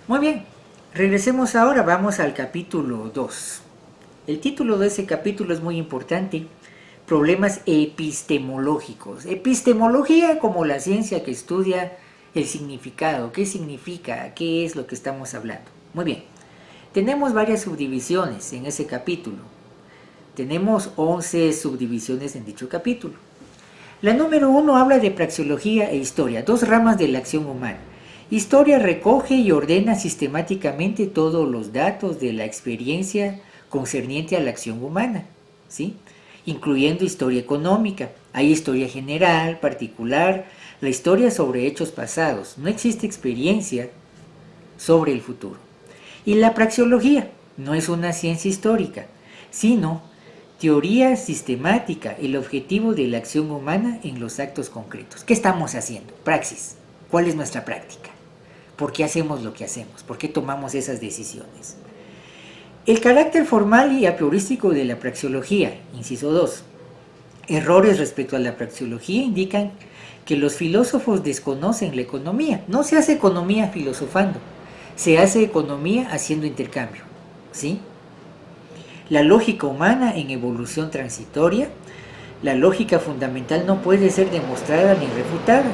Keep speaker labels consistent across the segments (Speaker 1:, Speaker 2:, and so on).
Speaker 1: Muy bien, regresemos ahora, vamos al capítulo 2. El título de ese capítulo es muy importante, problemas epistemológicos. Epistemología como la ciencia que estudia el significado, qué significa, qué es lo que estamos hablando. Muy bien, tenemos varias subdivisiones en ese capítulo. Tenemos 11 subdivisiones en dicho capítulo. La número 1 habla de praxeología e historia, dos ramas de la acción humana. Historia recoge y ordena sistemáticamente todos los datos de la experiencia concerniente a la acción humana, ¿sí? Incluyendo historia económica. Hay historia general, particular, la historia sobre hechos pasados. No existe experiencia sobre el futuro. Y la praxeología no es una ciencia histórica, sino teoría sistemática, el objetivo de la acción humana en los actos concretos. ¿Qué estamos haciendo? Praxis. ¿Cuál es nuestra práctica? ¿Por qué hacemos lo que hacemos? ¿Por qué tomamos esas decisiones? El carácter formal y apriorístico de la praxeología, inciso 2. Errores respecto a la praxeología indican que los filósofos desconocen la economía. No se hace economía filosofando, se hace economía haciendo intercambio, ¿sí? La lógica humana en evolución transitoria, la lógica fundamental no puede ser demostrada ni refutada.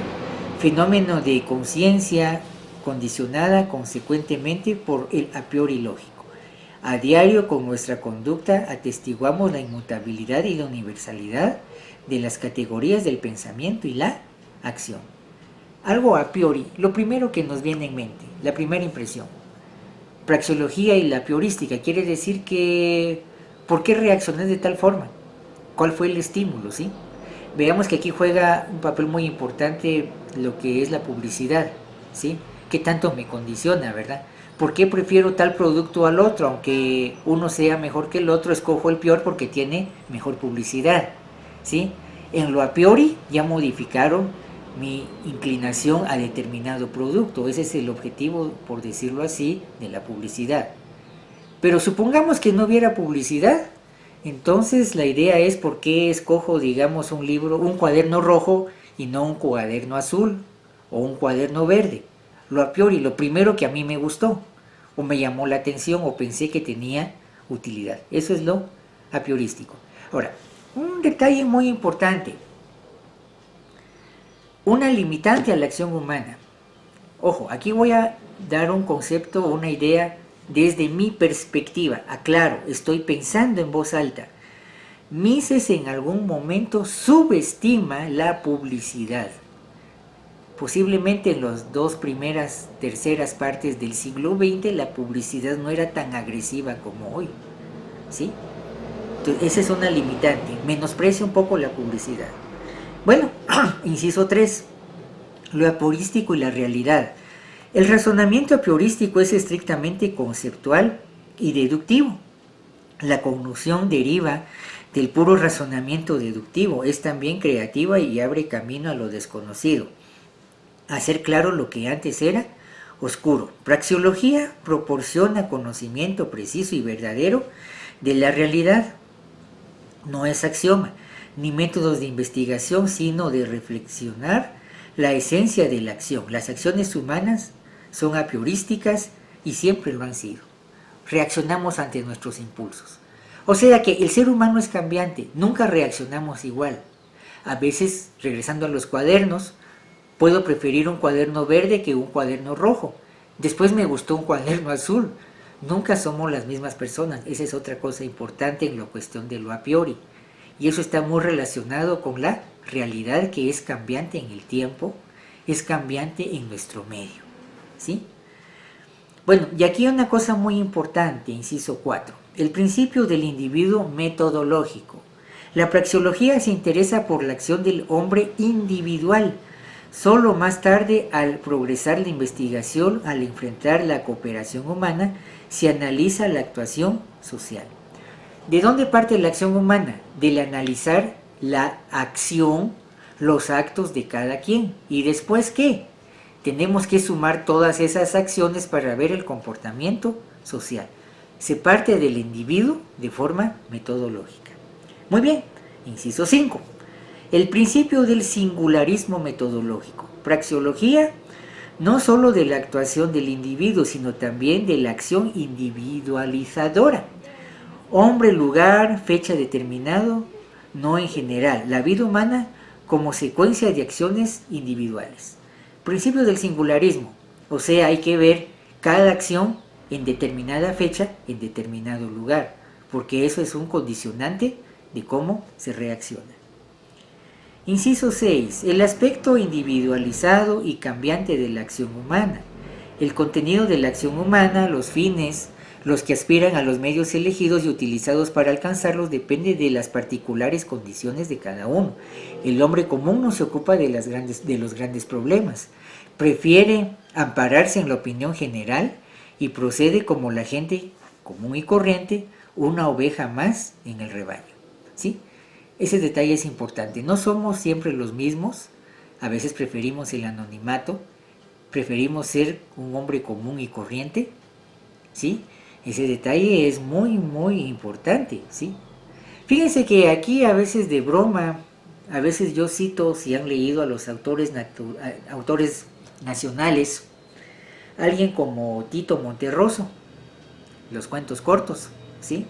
Speaker 1: Fenómeno de conciencia condicionada consecuentemente por el a priori lógico. A diario con nuestra conducta atestiguamos la inmutabilidad y la universalidad de las categorías del pensamiento y la acción. Algo a priori, lo primero que nos viene en mente, la primera impresión. Praxeología y la priorística quiere decir que ¿por qué reaccioné de tal forma? ¿Cuál fue el estímulo? ¿Sí? Veamos que aquí juega un papel muy importante lo que es la publicidad, ¿sí? ¿Qué tanto me condiciona, verdad? ¿Por qué prefiero tal producto al otro? Aunque uno sea mejor que el otro, escojo el peor porque tiene mejor publicidad, ¿sí? En lo a priori ya modificaron mi inclinación a determinado producto. Ese es el objetivo, por decirlo así, de la publicidad. Pero supongamos que no hubiera publicidad. Entonces la idea es por qué escojo, digamos, un libro, un cuaderno rojo y no un cuaderno azul o un cuaderno verde. Lo a priori, lo primero que a mí me gustó o me llamó la atención o pensé que tenía utilidad. Eso es lo a priorístico. Ahora, un detalle muy importante. Una limitante a la acción humana. Ojo, aquí voy a dar un concepto o una idea desde mi perspectiva. Aclaro, estoy pensando en voz alta. Mises en algún momento subestima la publicidad. Posiblemente en las dos primeras, terceras partes del siglo XX la publicidad no era tan agresiva como hoy, ¿sí? Entonces, esa es una limitante. Menosprecia un poco la publicidad. Bueno, inciso 3. Lo aporístico y la realidad. El razonamiento apriorístico es estrictamente conceptual y deductivo. La cognición deriva del puro razonamiento deductivo, es también creativa y abre camino a lo desconocido. Hacer claro lo que antes era oscuro. Praxeología proporciona conocimiento preciso y verdadero de la realidad. No es axioma, ni métodos de investigación, sino de reflexionar la esencia de la acción. Las acciones humanas son apriorísticas y siempre lo han sido. Reaccionamos ante nuestros impulsos. O sea que el ser humano es cambiante, nunca reaccionamos igual. A veces, regresando a los cuadernos, puedo preferir un cuaderno verde que un cuaderno rojo. Después me gustó un cuaderno azul. Nunca somos las mismas personas. Esa es otra cosa importante en la cuestión de lo a priori. Y eso está muy relacionado con la realidad que es cambiante en el tiempo, es cambiante en nuestro medio, ¿sí? Bueno, y aquí una cosa muy importante, inciso 4, el principio del individuo metodológico. La praxeología se interesa por la acción del hombre individual. Solo más tarde, al progresar la investigación, al enfrentar la cooperación humana, se analiza la actuación social. ¿De dónde parte la acción humana? Del analizar la acción, los actos de cada quien. ¿Y después qué? Tenemos que sumar todas esas acciones para ver el comportamiento social. Se parte del individuo de forma metodológica. Muy bien, inciso 5. El principio del singularismo metodológico. Praxeología no solo de la actuación del individuo, sino también de la acción individualizadora. Hombre, lugar, fecha determinado, no en general. La vida humana como secuencia de acciones individuales. Principio del singularismo, o sea, hay que ver cada acción en determinada fecha, en determinado lugar, porque eso es un condicionante de cómo se reacciona. Inciso 6. El aspecto individualizado y cambiante de la acción humana. El contenido de la acción humana, los fines, los que aspiran a los medios elegidos y utilizados para alcanzarlos, depende de las particulares condiciones de cada uno. El hombre común no se ocupa de los grandes problemas. Prefiere ampararse en la opinión general y procede como la gente común y corriente, una oveja más en el rebaño. ¿Sí? Ese detalle es importante. No somos siempre los mismos. A veces preferimos el anonimato. Preferimos ser un hombre común y corriente. ¿Sí? Ese detalle es muy, muy importante. ¿Sí? Fíjense que aquí a veces de broma, a veces yo cito, si han leído a los autores nacionales, alguien como Tito Monterroso, los cuentos cortos. ¿Sí?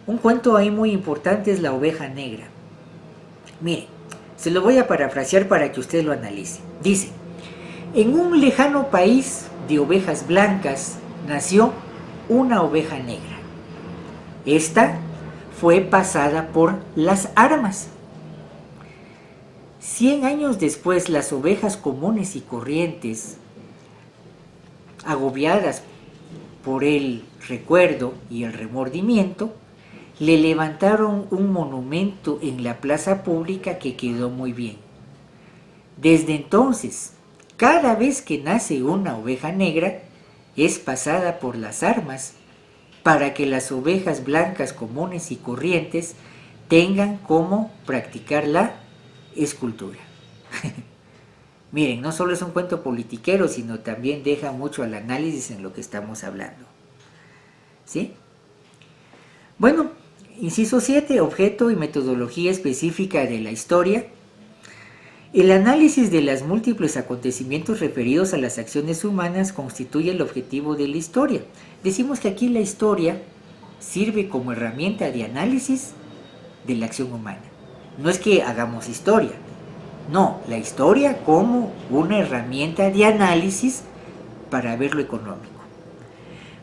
Speaker 1: Un cuento ahí muy importante es La oveja negra. Mire, se lo voy a parafrasear para que usted lo analice. Dice, en un lejano país de ovejas blancas nació una oveja negra. Esta fue pasada por las armas. 100 años después, las ovejas comunes y corrientes, agobiadas por el recuerdo y el remordimiento, le levantaron un monumento en la plaza pública que quedó muy bien. Desde entonces, cada vez que nace una oveja negra, es pasada por las armas para que las ovejas blancas comunes y corrientes tengan cómo practicar la escultura. Miren, no solo es un cuento politiquero, sino también deja mucho al análisis en lo que estamos hablando. ¿Sí? Bueno, inciso 7, objeto y metodología específica de la historia. El análisis de los múltiples acontecimientos referidos a las acciones humanas constituye el objetivo de la historia. Decimos que aquí la historia sirve como herramienta de análisis de la acción humana. No es que hagamos historia, no, la historia como una herramienta de análisis para ver lo económico.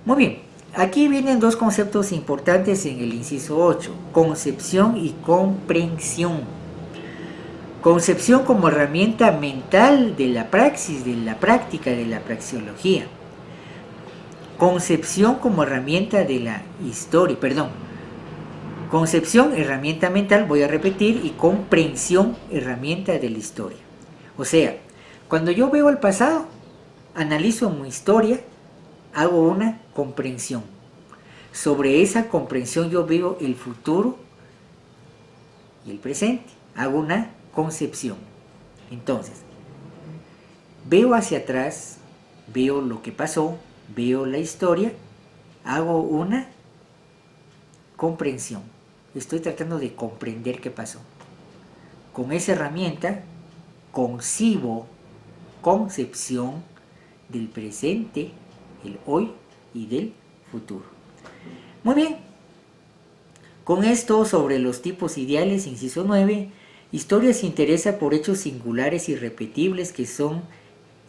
Speaker 1: Muy bien, aquí vienen dos conceptos importantes en el inciso 8, concepción y comprensión. Concepción como herramienta mental de la praxis, de la práctica de la praxeología. Concepción como herramienta de la historia, Concepción, herramienta mental, voy a repetir, y comprensión, herramienta de la historia. O sea, cuando yo veo el pasado, analizo mi historia, hago una comprensión. Sobre esa comprensión yo veo el futuro y el presente. Hago una concepción. Entonces, veo hacia atrás, veo lo que pasó, veo la historia, hago una comprensión. Estoy tratando de comprender qué pasó. Con esa herramienta concibo concepción del presente, el hoy y del futuro. Muy bien. Con esto sobre los tipos ideales, inciso 9, historia se interesa por hechos singulares y repetibles que son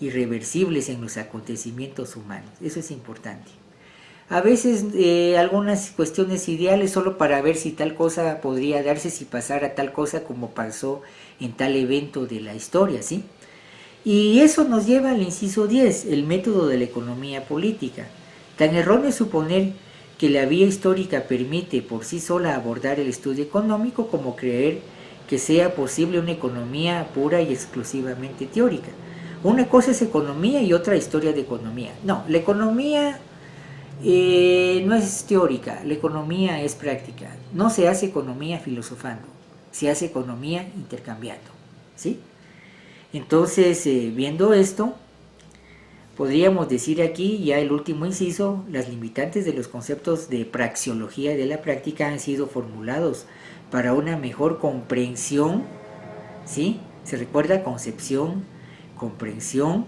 Speaker 1: irreversibles en los acontecimientos humanos. Eso es importante. A veces algunas cuestiones ideales solo para ver si tal cosa podría darse si pasara tal cosa como pasó en tal evento de la historia, ¿sí? Y eso nos lleva al inciso 10, el método de la economía política. Tan erróneo es suponer que la vía histórica permite por sí sola abordar el estudio económico como creer que sea posible una economía pura y exclusivamente teórica. Una cosa es economía y otra historia de economía. No, la economía no es teórica, la economía es práctica. No se hace economía filosofando, se hace economía intercambiando, ¿sí? Entonces, viendo esto, podríamos decir aquí, ya el último inciso, las limitantes de los conceptos de praxeología de la práctica han sido formulados para una mejor comprensión, ¿sí? Se recuerda concepción, comprensión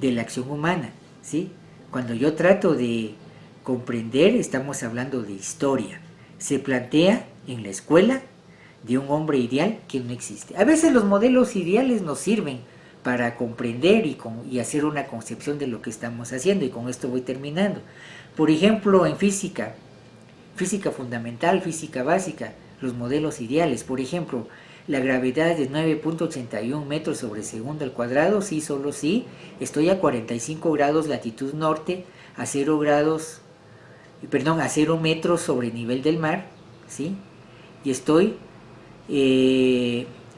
Speaker 1: de la acción humana, ¿sí? Cuando yo trato de comprender, estamos hablando de historia. Se plantea en la escuela de un hombre ideal que no existe. A veces los modelos ideales nos sirven para comprender y hacer una concepción de lo que estamos haciendo, y con esto voy terminando. Por ejemplo, en física fundamental, física básica, los modelos ideales, por ejemplo, la gravedad es 9.81 metros sobre segundo al cuadrado, sí, solo sí, estoy a 45 grados latitud norte, a 0 metros sobre nivel del mar, ¿sí? Y estoy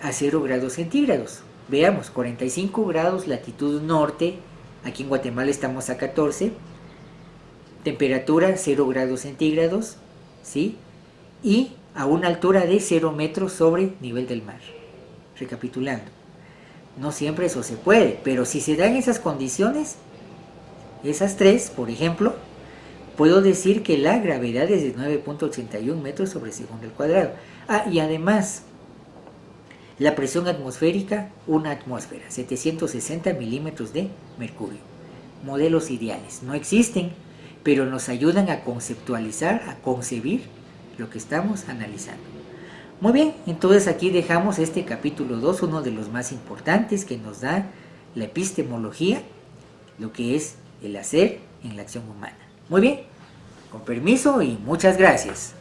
Speaker 1: a 0 grados centígrados. Veamos, 45 grados latitud norte, aquí en Guatemala estamos a 14, temperatura 0 grados centígrados, ¿sí? Y a una altura de 0 metros sobre nivel del mar. Recapitulando, no siempre eso se puede, pero si se dan esas condiciones, esas tres, por ejemplo, puedo decir que la gravedad es de 9.81 metros sobre segundo al cuadrado. Y además, la presión atmosférica, una atmósfera, 760 milímetros de mercurio. Modelos ideales no existen, pero nos ayudan a conceptualizar, a concebir lo que estamos analizando. Muy bien, entonces aquí dejamos este capítulo 2, uno de los más importantes, que nos da la epistemología, lo que es el hacer en la acción humana. Muy bien, con permiso y muchas gracias.